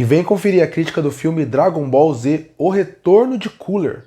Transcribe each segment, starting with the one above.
E vem conferir a crítica do filme Dragon Ball Z: O Retorno de Cooler.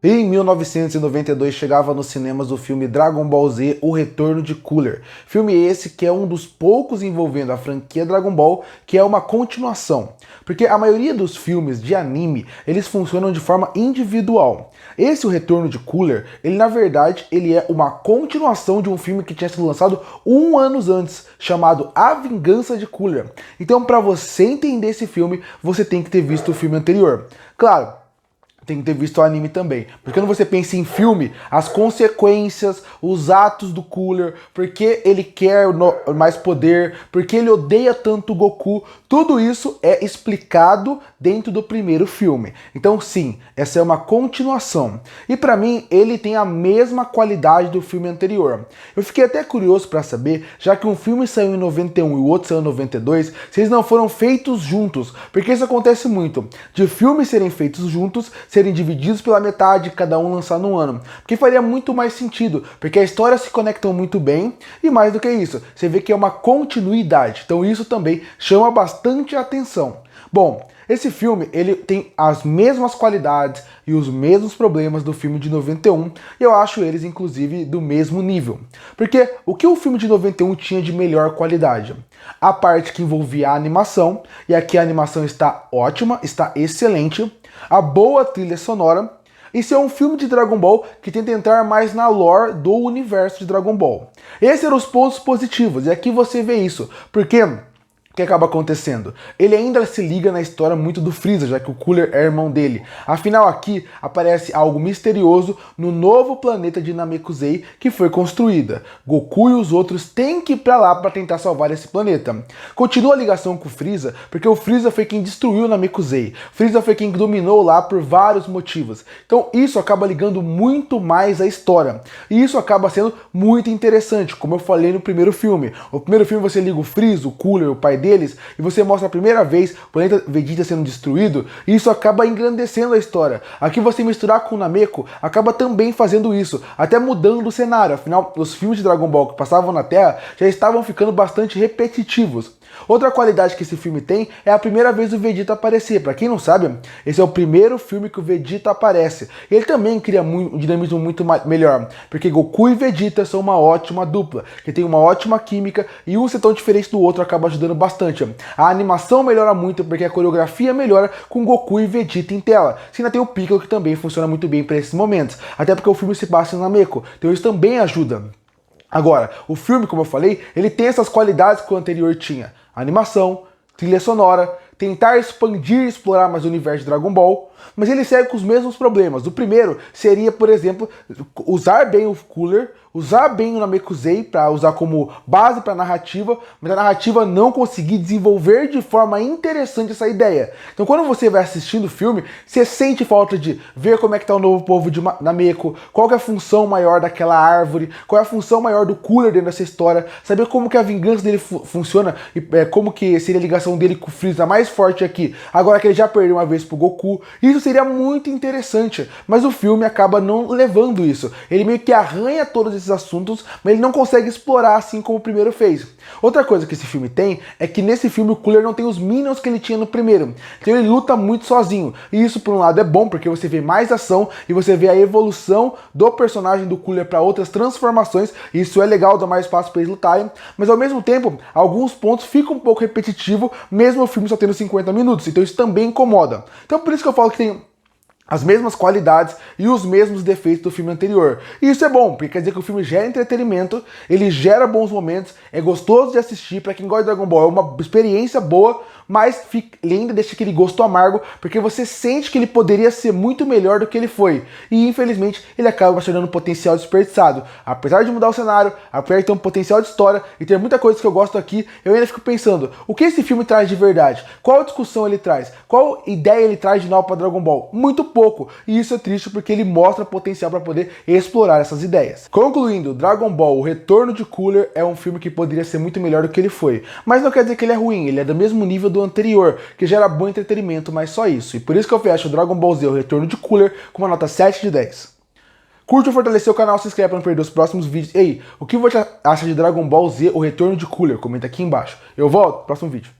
Em 1992 chegava nos cinemas o filme Dragon Ball Z: O Retorno de Cooler. Filme esse que é um dos poucos envolvendo a franquia Dragon Ball, que é uma continuação. Porque a maioria dos filmes de anime, eles funcionam de forma individual. Esse O Retorno de Cooler, ele na verdade, ele é uma continuação de um filme que tinha sido lançado 1 ano antes, chamado A Vingança de Cooler. Então, para você entender esse filme, você tem que ter visto o filme anterior. Claro, tem que ter visto o anime também. Porque quando você pensa em filme, as consequências, os atos do Cooler, porque ele quer mais poder, porque ele odeia tanto o Goku, tudo isso é explicado dentro do primeiro filme. Então sim, essa é uma continuação. E pra mim, ele tem a mesma qualidade do filme anterior. Eu fiquei até curioso pra saber, já que um filme saiu em 91 e o outro saiu em 92, se eles não foram feitos juntos. Porque isso acontece muito, de filmes serem feitos juntos, serem divididos pela metade, cada um lançar num ano. Porque faria muito mais sentido, porque as histórias se conectam muito bem, e mais do que isso, você vê que é uma continuidade. Então isso também chama bastante atenção. Bom, esse filme, ele tem as mesmas qualidades e os mesmos problemas do filme de 91, e eu acho eles, inclusive, do mesmo nível. Porque o que o filme de 91 tinha de melhor qualidade? A parte que envolvia a animação, e aqui a animação está ótima, está excelente, a boa trilha sonora, e ser um filme de Dragon Ball que tenta entrar mais na lore do universo de Dragon Ball. Esses eram os pontos positivos, e aqui você vê isso, porque o que acaba acontecendo? Ele ainda se liga na história muito do Freeza, já que o Cooler é irmão dele. Afinal, aqui aparece algo misterioso no novo planeta de Namekusei que foi construída. Goku e os outros têm que ir pra lá para tentar salvar esse planeta. Continua a ligação com o Freeza, porque o Freeza foi quem destruiu Namekusei. Freeza foi quem dominou lá por vários motivos. Então isso acaba ligando muito mais a história. E isso acaba sendo muito interessante, como eu falei no primeiro filme. No primeiro filme você liga o Freeza, o Cooler, o pai deles, e você mostra a primeira vez o planeta Vegeta sendo destruído, e isso acaba engrandecendo a história. Aqui você misturar com o Nameku acaba também fazendo isso, até mudando o cenário. Afinal, os filmes de Dragon Ball que passavam na Terra já estavam ficando bastante repetitivos. Outra qualidade que esse filme tem é a primeira vez o Vegeta aparecer. Pra quem não sabe, esse é o primeiro filme que o Vegeta aparece. Ele também cria um dinamismo muito melhor, porque Goku e Vegeta são uma ótima dupla, que tem uma ótima química, e um ser tão diferente do outro acaba ajudando bastante. A animação melhora muito, porque a coreografia melhora com Goku e Vegeta em tela. Você ainda tem o Piccolo, que também funciona muito bem para esses momentos, até porque o filme se passa em Nameku, então isso também ajuda. Agora, o filme, como eu falei, ele tem essas qualidades que o anterior tinha. Animação, trilha sonora, tentar expandir e explorar mais o universo de Dragon Ball, mas ele segue com os mesmos problemas. O primeiro seria, por exemplo, usar bem o Cooler, usar bem o Namekusei para usar como base para a narrativa, mas a narrativa não conseguir desenvolver de forma interessante essa ideia. Então quando você vai assistindo o filme, você sente falta de ver como é que tá o novo povo de Nameku, qual que é a função maior daquela árvore, qual é a função maior do Cooler dentro dessa história, saber como que a vingança dele funciona e como que seria a ligação dele com o Freeza mais forte aqui, agora que ele já perdeu uma vez pro Goku. Isso seria muito interessante, mas o filme acaba não levando isso. Ele meio que arranha todos esses assuntos, mas ele não consegue explorar assim como o primeiro fez. Outra coisa que esse filme tem é que nesse filme o Cooler não tem os minions que ele tinha no primeiro. Então ele luta muito sozinho. E isso por um lado é bom, porque você vê mais ação e você vê a evolução do personagem do Cooler para outras transformações. E isso é legal, dá mais espaço para eles lutarem. Mas ao mesmo tempo, alguns pontos ficam um pouco repetitivos, mesmo o filme só tendo 50 minutos. Então isso também incomoda. Então por isso que eu falo que tem as mesmas qualidades e os mesmos defeitos do filme anterior. E isso é bom, porque quer dizer que o filme gera entretenimento, ele gera bons momentos, é gostoso de assistir, pra quem gosta de Dragon Ball é uma experiência boa, mas ele ainda deixa aquele gosto amargo, porque você sente que ele poderia ser muito melhor do que ele foi. E infelizmente ele acaba se tornando um potencial desperdiçado. Apesar de mudar o cenário, apesar de ter um potencial de história e ter muita coisa que eu gosto aqui, eu ainda fico pensando, o que esse filme traz de verdade? Qual discussão ele traz? Qual ideia ele traz de novo para Dragon Ball? Muito pouco. E isso é triste porque ele mostra potencial para poder explorar essas ideias. Concluindo, Dragon Ball: O Retorno de Cooler é um filme que poderia ser muito melhor do que ele foi. Mas não quer dizer que ele é ruim, ele é do mesmo nível do anterior, que gera bom entretenimento, mas só isso. E por isso que eu fecho Dragon Ball Z, o Retorno de Cooler, com uma nota 7 de 10. Curte ou fortalecer o canal, se inscreve para não perder os próximos vídeos. Ei, o que você acha de Dragon Ball Z, o Retorno de Cooler? Comenta aqui embaixo. Eu volto no próximo vídeo.